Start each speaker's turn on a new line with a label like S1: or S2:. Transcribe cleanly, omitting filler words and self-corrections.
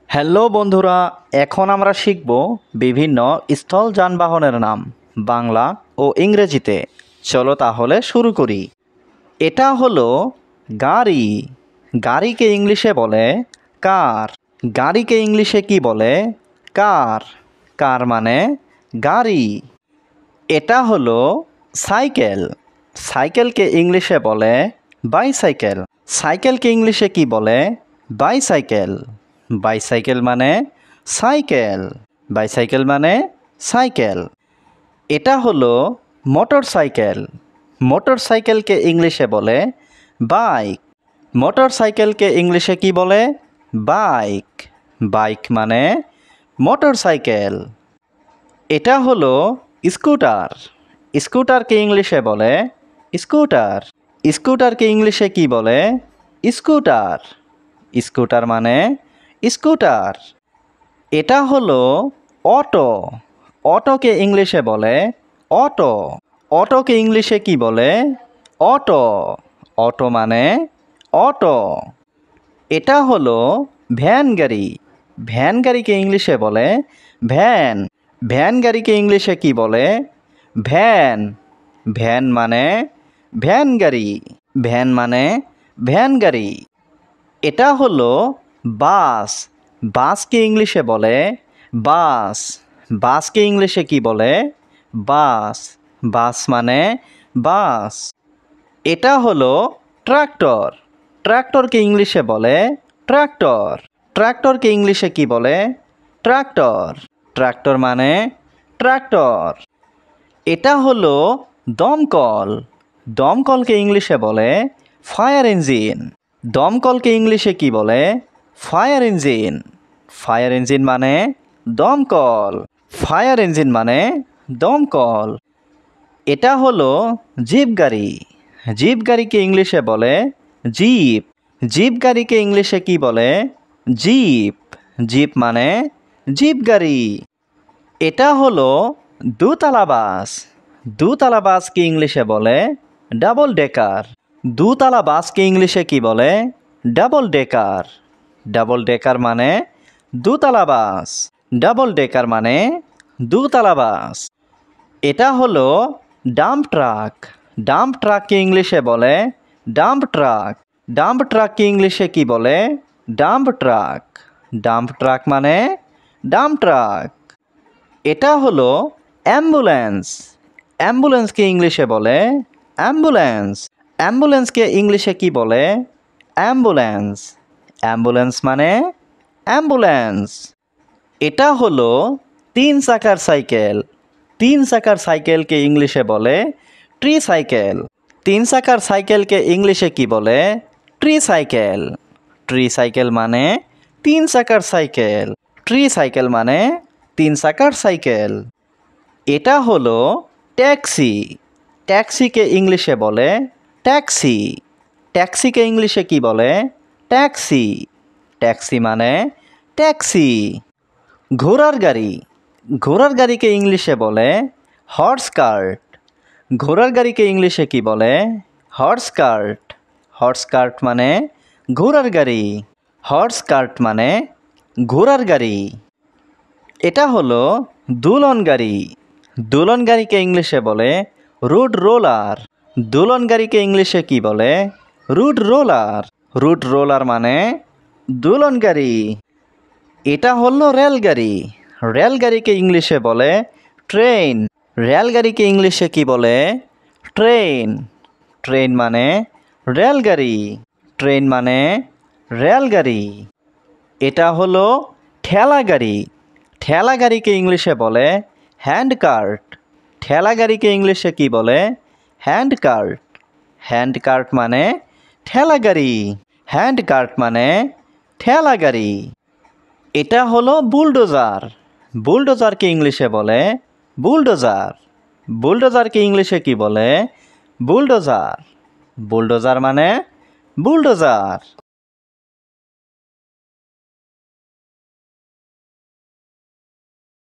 S1: Hello বন্ধুরা, এখন আমরা শিখব বিভিন্ন স্থল যানবাহনের নাম বাংলা ও ইংরেজিতে। চলো তাহলে শুরু করি। এটা হলো গাড়ি। গাড়িকে ইংলিশে বলে কার। গাড়িকে ইংলিশে কি বলে? কার। কার মানে গাড়ি। এটা হলো সাইকেল। সাইকেলকে ইংলিশে বলে বাইসাইকেল। সাইকেলকে ইংলিশে কি বলে? বাইসাইকেল। বাইসাইকেল মানে সাইকেল। বাইসাইকেল মানে সাইকেল। এটা হলো মোটর সাইকেল। মোটর সাইকেলকে ইংলিশে বলে বাইক। মোটর সাইকেলকে ইংলিশে কি বলে? বাইক। বাইক মানে মোটর সাইকেল। এটা হলো স্কুটার। স্কুটারকে ইংলিশে বলে স্কুটার। স্কুটারকে ইংলিশে কি বলে? স্কুটার। স্কুটার মানে স্কুটার। এটা হলো অটো। অটোকে ইংলিশে বলে অটো। অটোকে ইংলিশে কি বলে? অটো। অটো মানে অটো। এটা হলো ভ্যান গাড়ি। ভ্যান গাড়িকে ইংলিশে বলে ভ্যান। ভ্যান গাড়িকে ইংলিশে কি বলে? ভ্যান। ভ্যান মানে ভ্যান গাড়ি। ভ্যান মানে ভ্যান গাড়ি। এটা হলো বাস। বাসকে ইংলিশে বলে বাস। বাসকে ইংলিশে কি বলে? বাস। বাস মানে বাস। এটা হলো ট্রাক্টর। ট্রাক্টরকে ইংলিশে বলে ট্রাক্টর। ট্রাক্টরকে ইংলিশে কি বলে? ট্রাক্টর। ট্রাক্টর মানে ট্রাক্টর। এটা হলো দমকল। দমকলকে ইংলিশে বলে ফায়ার ইঞ্জিন। দমকলকে ইংলিশে কি বলে? Fire engine. ফায়ার ইঞ্জিন মানে দমকল। ফায়ার ইঞ্জিন মানে দমকল। এটা হলো জিপ গাড়ি। জিপ গাড়িকে ইংলিশে বলে জিপ। জিপ গাড়িকে ইংলিশে কি বলে? জিপ। জিপ মানে জিপ গাড়ি। এটা হলো দোতলা বাস। দোতলা বাসকে ইংলিশে বলে ডাবল ডেকার। দোতলা বাসকে ইংলিশে কি বলে? Double decker. ডাবল ডেকার মানে দোতলা বাস। ডাবল ডেকার মানে দোতলা বাস। এটা হলো ডাম্প ট্রাক। ডাম্প ট্রাককে ইংলিশে বলে ডাম্প ট্রাক। ডাম্প ট্রাককে ইংলিশে কি বলে? Dump truck. ডাম্প ট্রাক মানে ডাম্প ট্রাক। এটা হলো অ্যাম্বুলেন্স। অ্যাম্বুলেন্সকে ইংলিশে বলে অ্যাম্বুলেন্স। অ্যাম্বুলেন্সকে ইংলিশে কি বলে? অ্যাম্বুলেন্স। অ্যাম্বুলেন্স মানে অ্যাম্বুলেন্স। এটা হলো তিন চাকার সাইকেল। তিন চাকার সাইকেলকে ইংলিশে বলে ট্রি সাইকেল। তিন চাকার সাইকেলকে ইংলিশে কি বলে? Tree cycle. ট্রি সাইকেল মানে তিন চাকার সাইকেল। ট্রি সাইকেল মানে তিন চাকার সাইকেল। এটা হলো ট্যাক্সি। ট্যাক্সিকে ইংলিশে বলে ট্যাক্সি। ট্যাক্সিকে ইংলিশে কি বলে? ট্যাক্সি। ট্যাক্সি মানে ট্যাক্সি। ঘোড়ার গাড়ি। ঘোড়ার গাড়িকে ইংলিশে বলে হর্স কার্ট। ঘোড়ার গাড়িকে ইংলিশে কি বলে? Horse cart. হর্স কার্ট মানে ঘোড়ার গাড়ি। হর্স কার্ট মানে ঘোড়ার গাড়ি। এটা হলো দোলন গাড়ি। দোলন গাড়িকে ইংলিশে বলে রোড রোলার। দোলন গাড়িকে ইংলিশে কি বলে? Rude roller. রুড রোলার মানে দোলন গাড়ি। এটা হলো রেলগাড়ি। রেলগাড়িকে ইংলিশে বলে ট্রেন। রেলগাড়িকে ইংলিশে কি বলে? ট্রেন। ট্রেন মানে রেলগাড়ি। ট্রেন মানে রেলগাড়ি। এটা হলো ঠেলা গাড়ি। ঠেলা গাড়িকে ইংলিশে বলে হ্যান্ড কার্ট। ঠেলা গাড়িকে ইংলিশে কি বলে? Hand cart. হ্যান্ড কার্ট মানে ঠেলা গাড়ি। হ্যান্ড কার্ট মানে ঠেলা গাড়ি। এটা হলো বুলডোজার। বুলডোজারকে ইংলিশে বলে বুলডোজার। বুলডোজারকে ইংলিশে কি বলে? বুলডোজার। বুলডোজার মানে বুলডোজার।